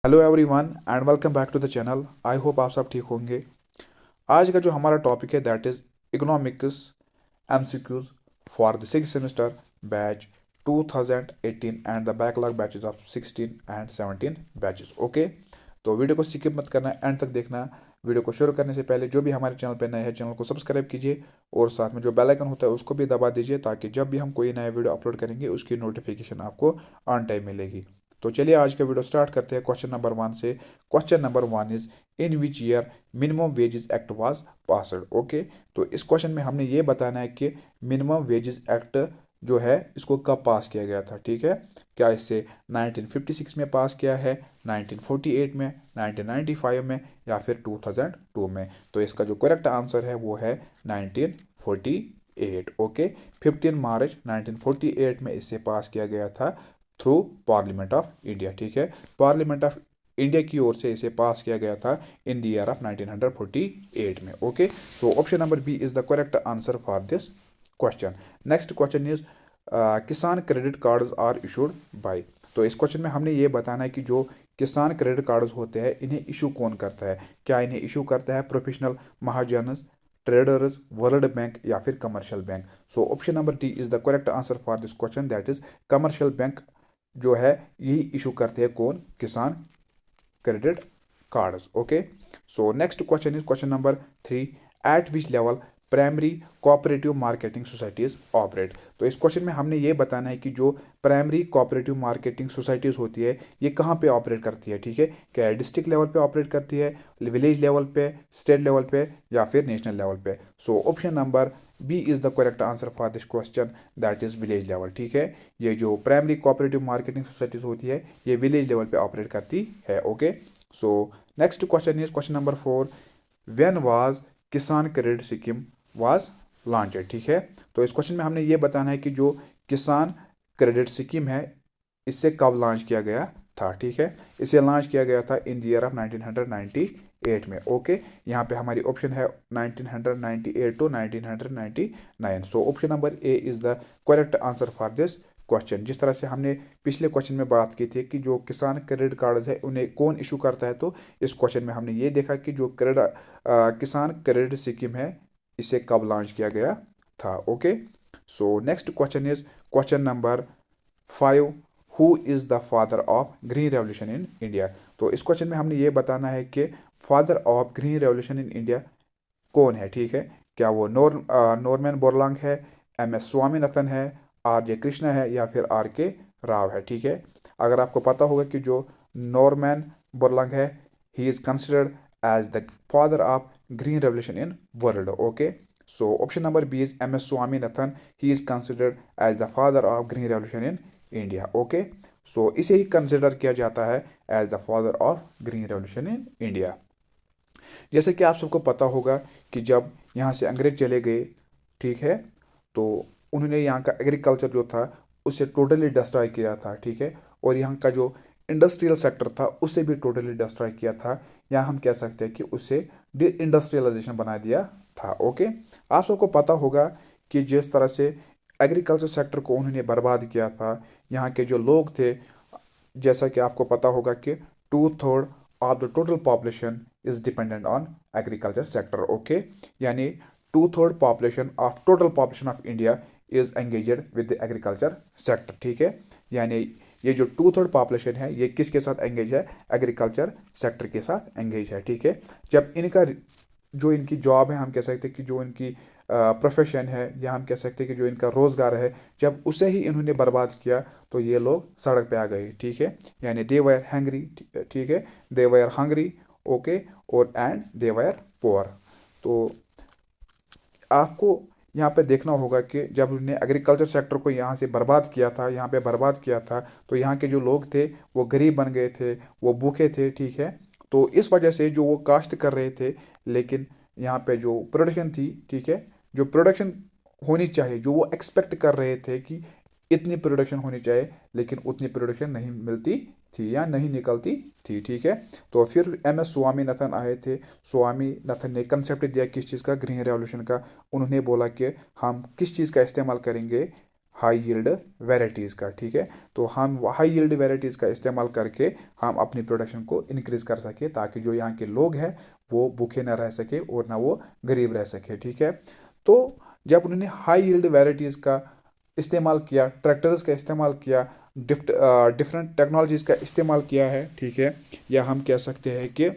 Hello everyone and welcome back to the channel. I hope आप सब ठीक होंगे। आज का जो हमारा टॉपिक है that is economics MCQs for the six semester batch 2018 and the backlog batches of 16 and 17 batches. Okay, तो वीडियो को स्किप मत करना, एंड तक देखना। वीडियो को शुरू करने से पहले जो भी हमारे चैनल पर नए हैं चैनल को सब्सक्राइब कीजिए और साथ में जो बेल आइकन होता है उसको भी दबा दीजिए ताकि जब भी हम कोई नया वीडियो अपलोड करेंगे उसकी नोटिफिकेशन आपको ऑन टाइम मिलेगी। तो चलिए आज का वीडियो स्टार्ट करते हैं क्वेश्चन नंबर 1 से। Question number 1 is in which year minimum wages act was passed. Okay, तो इस क्वेश्चन में हमने ये बताना है कि मिनिमम वेजेस एक्ट जो है इसको कब पास किया गया था। ठीक है, क्या इसे 1956 में पास किया है, 1948 में, 1995 में या फिर 2002 में। तो इसका जो करेक्ट आंसर है वो है 1948। ओके, 15 मार्च 1948 में इसे पास किया गया था थ्रू पार्लियामेंट ऑफ इंडिया। ठीक है, पार्लियामेंट ऑफ इंडिया की ओर से इसे पास किया गया था इन द ईयर ऑफ 1948 में। Okay, so option number B is the correct answer for this question. Next question is Kisan credit cards are issued by. तो इस क्वेश्चन में हमने ये बताना है कि जो किसान क्रेडिट कार्ड्स होते हैं इन्हें इशू कौन करता है। क्या इन्हें इशू करता है professional mahajans, traders, world bank या फिर commercial bank. So option number D is the correct answer for this question, that is commercial bank जो है यही इशू करते हैं कौन, किसान credit cards. Okay, so next question is question number 3, eight which level primary cooperative marketing societies operate. तो इस क्वेश्चन में हमने ये बताना है कि जो प्राइमरी कोऑपरेटिव मार्केटिंग सोसाइटीज होती है ये कहाँ पे ऑपरेट करती है। ठीक है, क्या डिस्ट्रिक्ट लेवल पे ऑपरेट करती है, विलेज लेवल पे, स्टेट लेवल पे या फिर नेशनल लेवल पे। So option number B is the correct answer for this question, that is village level. ठीक है, ये जो प्राइमरी कोऑपरेटिव मार्केटिंग सोसाइटीज होती है ये विलेज लेवल पे ऑपरेट करती है। Okay, so next question is question number 4, when was किसान क्रेडिट स्कीम वाज लॉन्च। ठीक है, तो इस क्वेश्चन में हमने ये बताना है कि जो किसान क्रेडिट स्कीम है इससे कब लॉन्च किया गया था। ठीक है, इसे लॉन्च किया गया था इन द ईयर ऑफ 1998 में। ओके, यहाँ पे हमारी ऑप्शन है 1998 to 1999। So option number A is the correct answer for this question. जिस तरह से हमने पिछले क्वेश्चन में बात की थी कि जो किसान क्रेडिट कार्ड है उन्हें कौन इशू करता है, तो इस क्वेश्चन में हमने ये देखा कि जो किसान क्रेडिट स्कीम है इसे कब लॉन्च किया गया था। Okay, so next question is question number 5, who is the father of green revolution in India. तो इस क्वेश्चन में हमने ये बताना है कि father of green revolution in India कौन है। ठीक है, क्या वो नॉर्मन बोरलॉन्ग है, एम एस स्वामीनाथन है, आर जे कृष्णा है या फिर आर के राव है। ठीक है, अगर आपको पता होगा कि जो नॉर्मन बोरलॉन्ग है he is considered as the father of green revolution in world. Okay, so option number B is M S Swaminathan, he is considered as the father of green revolution in India. Okay, so इसे ही consider किया जाता है as the father of green revolution in India. जैसे कि आप सबको पता होगा कि जब यहाँ से अंग्रेज चले गए, ठीक है, तो उन्होंने यहाँ का एग्रीकल्चर जो था उसे टोटली डिस्ट्रॉय किया था। ठीक है, और यहाँ का जो इंडस्ट्रियल सेक्टर था उसे भी टोटली डिस्ट्रॉय किया था, या हम कह सकते हैं कि उसे डी इंडस्ट्रियलाइजेशन बना दिया था। ओके, आप सबको पता होगा कि जिस तरह से एग्रीकल्चर सेक्टर को उन्होंने बर्बाद किया था, यहाँ के जो लोग थे, जैसा कि आपको पता होगा कि 2/3 of the total population is dependent on agriculture sector. Okay, यानी 2/3 population of total population of India is engaged with the agriculture sector. ठीक है, यानी ये जो 2/3 पॉपुलेशन है ये किसके साथ एंगेज है, एग्रीकल्चर सेक्टर के साथ एंगेज है। ठीक है, जब इनका जो इनकी जॉब है, हम कह सकते हैं कि जो इनकी प्रोफेशन है, या हम कह सकते हैं कि जो इनका रोज़गार है, जब उसे ही इन्होंने बर्बाद किया तो ये लोग सड़क पे आ गए। ठीक है, यानी दे वर हैंग्री। ठीक है, दे वर हंग्री। ओके, और एंड दे वर पुअर। तो आपको यहाँ पे देखना होगा कि जब उन्होंने एग्रीकल्चर सेक्टर को यहाँ से बर्बाद किया था, यहाँ पे बर्बाद किया था, तो यहाँ के जो लोग थे वो गरीब बन गए थे, वो भूखे थे। ठीक है, तो इस वजह से जो वो काश्त कर रहे थे, लेकिन यहाँ पे जो प्रोडक्शन थी, ठीक है, जो प्रोडक्शन होनी चाहिए, जो वो एक्सपेक्ट कर रहे थे कि इतनी प्रोडक्शन होनी चाहिए, लेकिन उतनी प्रोडक्शन नहीं मिलती थी या नहीं निकलती थी। ठीक है, तो फिर एम एस स्वामीनाथन आए थे। स्वामीनाथन ने कंसेप्ट दिया किस चीज़ का, ग्रीन रेवोल्यूशन का। उन्होंने बोला कि हम किस चीज़ का इस्तेमाल करेंगे हाई यील्ड वेराइटीज़ का, ठीक है। तो हम हाई यील्ड वेराइटीज़ का इस्तेमाल करके हम अपनी प्रोडक्शन को इंक्रीज कर सके, ताकि जो यहाँ के लोग हैं वो भूखे ना रह सके और ना वो गरीब रह सके, ठीक है। तो जब उन्होंने हाई यील्ड वेराइटीज़ का इस्तेमाल किया, ट्रैक्टर्स का इस्तेमाल किया, डिफरेंट टेक्नोलॉजीज़ का इस्तेमाल किया है, ठीक है, या हम कह सकते हैं कि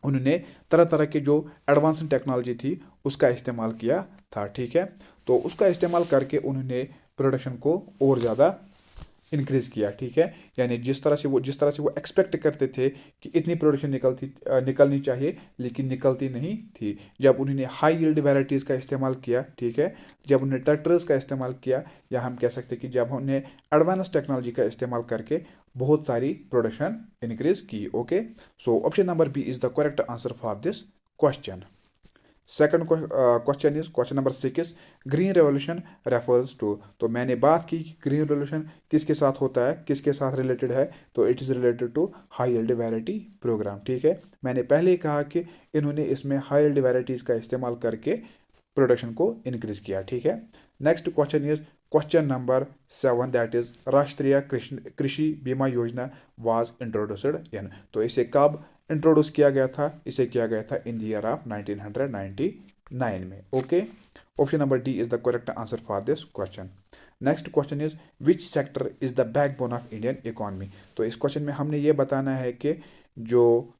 उन्होंने तरह तरह की जो एडवांस टेक्नोलॉजी थी उसका इस्तेमाल किया था, ठीक है। तो उसका इस्तेमाल करके उन्होंने प्रोडक्शन को और ज़्यादा इंक्रीज किया, ठीक है। यानी जिस तरह से वो एक्सपेक्ट करते थे कि इतनी प्रोडक्शन निकलनी चाहिए, लेकिन निकलती नहीं थी। जब उन्होंने हाई यील्ड वेराइटीज़ का इस्तेमाल किया, ठीक है, जब उन्होंने ट्रैक्टर्स का इस्तेमाल किया, या हम कह सकते हैं कि जब उन्होंने एडवांस टेक्नोलॉजी का इस्तेमाल करके बहुत सारी प्रोडक्शन इंक्रीज की। Okay, so option number B is the correct answer for this question. Second question is question number 6, green revolution refers to. तो मैंने बात की कि ग्रीन रेवोल्यूशन किसके साथ होता है, किसके साथ रिलेटेड है, तो it is related to high yield variety programme, ठीक है। मैंने पहले ही कहा कि इन्होंने इसमें हाई यील्ड वैरायटीज़ का इस्तेमाल करके प्रोडक्शन को इंक्रीज किया, ठीक है। Next question is question number 7, that is राष्ट्रीय कृषि बीमा योजना वाज इंट्रोड्यूस्ड इन। तो इसे कब इंट्रोड्यूस किया गया था, इसे किया गया था इन द ईयर ऑफ 1999 में। Okay, option number D is the correct answer for this question. Next question is which sector is the backbone of Indian economy. तो इस क्वेश्चन में हमने ये बताना है कि जो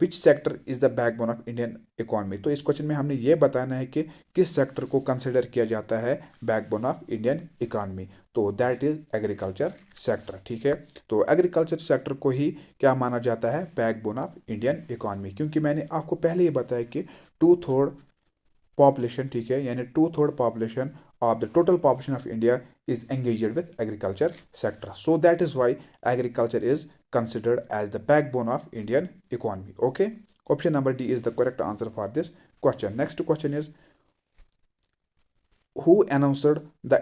which sector is the backbone of Indian economy. तो इस क्वेश्चन में हमने ये बताना है कि किस सेक्टर को कंसिडर किया जाता है बैकबोन ऑफ इंडियन इकोनॉमी। तो दैट इज एग्रीकल्चर सेक्टर, ठीक है। तो एग्रीकल्चर सेक्टर को ही क्या माना जाता है, बैकबोन ऑफ इंडियन इकोनॉमी, क्योंकि मैंने आपको पहले ही बताया कि 2/3 पॉपुलेशन, ठीक है, यानी 2/3 population of the total population of India is engaged with agriculture sector. So that is why agriculture is considered as the backbone of Indian economy. Okay, option number D is the correct answer for this question. Next question is who announced the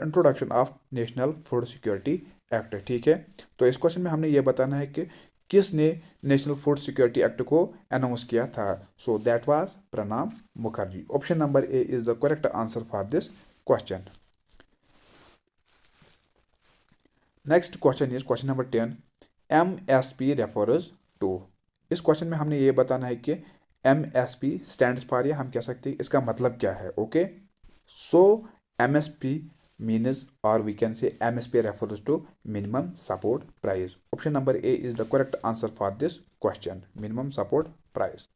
introduction of National Food Security Act, ठीक है। तो इस क्वेश्चन में हमने ये बताना है कि किसने नेशनल फूड सिक्योरिटी एक्ट को अनाउंस किया था। So that was Pranab Mukherjee. Option number A is the correct answer for this question. Next question is question number 10, MSP refers to. इस क्वेश्चन में हमने ये बताना है कि MSP स्टैंड्स फॉर, या हम कह सकते हैं इसका मतलब क्या है। Okay, so MSP means, or we can say MSP refers to minimum support price. Option number A is the correct answer for this question, minimum support price.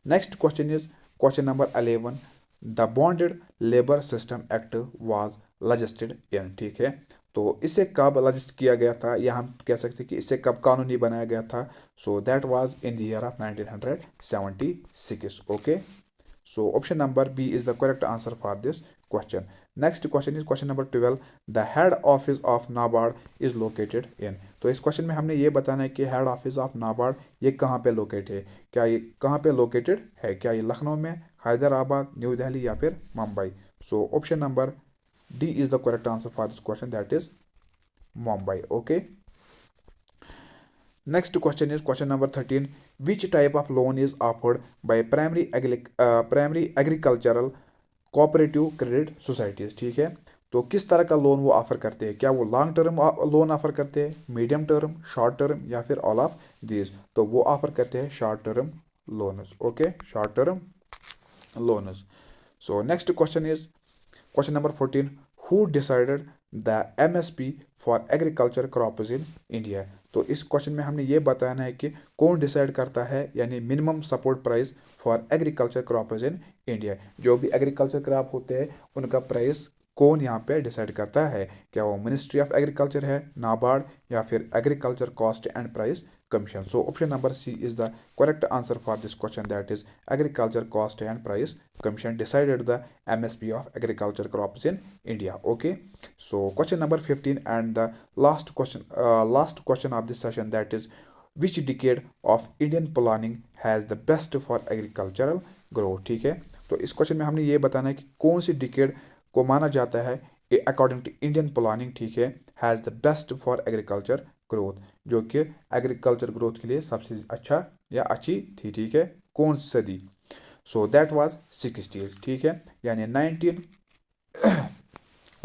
Next question is question number 11, the Bonded Labor System Act was legislated in, ठीक है। तो इसे कब लजिस्ट किया गया था, या हम कह सकते हैं कि इसे कब कानूनी बनाया गया था। So that was in the year of 1976। Okay, so option number B is the correct answer for this question. Next question is question number 12, the head office of NABARD is located in। तो इस क्वेश्चन में हमने ये बताना है कि head office of NABARD ये कहाँ पे लोकेट है, क्या ये कहाँ पे लोकेटेड है, क्या ये लखनऊ में, हैदराबाद, न्यू दिल्ली, या फिर मुंबई। सो option number D is the correct answer for this question, that is Mumbai. Okay, next question is question number 13, which type of loan is offered by primary agricultural cooperative credit societies, ठीक है। तो किस तरह का loan वो offer करते हैं, क्या वो लॉन्ग टर्म लोन ऑफर करते हैं, मीडियम टर्म, शॉर्ट टर्म, या फिर ऑल ऑफ दीज। तो वो ऑफर करते हैं short term loans. Okay, short term loans. So next question is question number 14, who decided the MSP for agriculture crops in India। तो इस क्वेश्चन में हमने ये बताना है कि कौन डिसाइड करता है, यानी minimum support price for agriculture crops in India. जो भी एग्रीकल्चर क्रॉप होते हैं उनका प्राइस कौन यहाँ पे डिसाइड करता है, क्या वो मिनिस्ट्री ऑफ एग्रीकल्चर है, नाबार्ड, या फिर agriculture cost and price commission. So option number C is the correct answer for this question, that is agriculture cost and price commission decided the MSP of agriculture crops in India. Okay, so question number 15 and the last question of this session, that is which decade of Indian planning has the best for agricultural growth, ठीक है। तो इस क्वेश्चन में हमने ये बताना है कि कौन सी डिकेड को माना जाता है अकॉर्डिंग टू इंडियन प्लानिंग, ठीक है, has the best for agriculture growth, जो कि एग्रीकल्चर ग्रोथ के लिए सबसे अच्छा या अच्छी थी, ठीक है, कौन सी सदी। सो दैट वाज 60s, ठीक है, यानी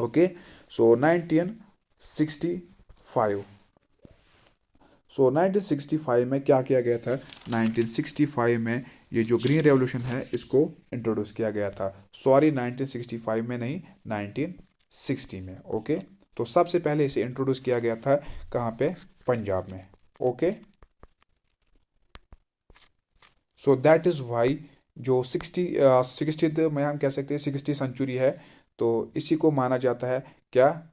ओके, सो 1965, सो 1965 में क्या किया गया था? 1965 में ये जो ग्रीन रेवोल्यूशन है इसको इंट्रोड्यूस किया गया था। सॉरी, 1965 में नहीं, 1960 में। ओके, तो सबसे पहले इसे इंट्रोड्यूस किया गया था कहाँ पे? पंजाब में। Okay, so that is why जो 60 में हम कह सकते हैं 60 सेंचुरी है, तो इसी को माना जाता है क्या?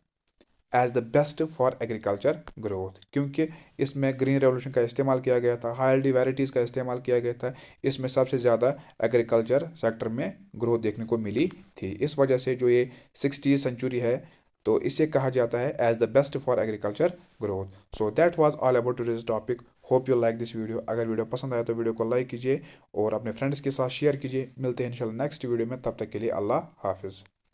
As the best for agriculture growth, क्योंकि इसमें ग्रीन रेवोल्यूशन का इस्तेमाल किया गया था, हाई वेराइटीज़ का इस्तेमाल किया गया था, इसमें सबसे ज़्यादा एग्रीकल्चर सेक्टर में ग्रोथ देखने को मिली थी। इस वजह से जो ये 60 सेंचुरी है, तो इसे कहा जाता है as the best for agriculture growth. So that was all about today's topic. Hope you like this video. अगर वीडियो पसंद आया तो वीडियो को लाइक कीजिए और अपने फ्रेंड्स के साथ शेयर कीजिए। मिलते हैं इंशाल्लाह नेक्स्ट वीडियो में, तब तक के लिए अल्लाह हाफिज़।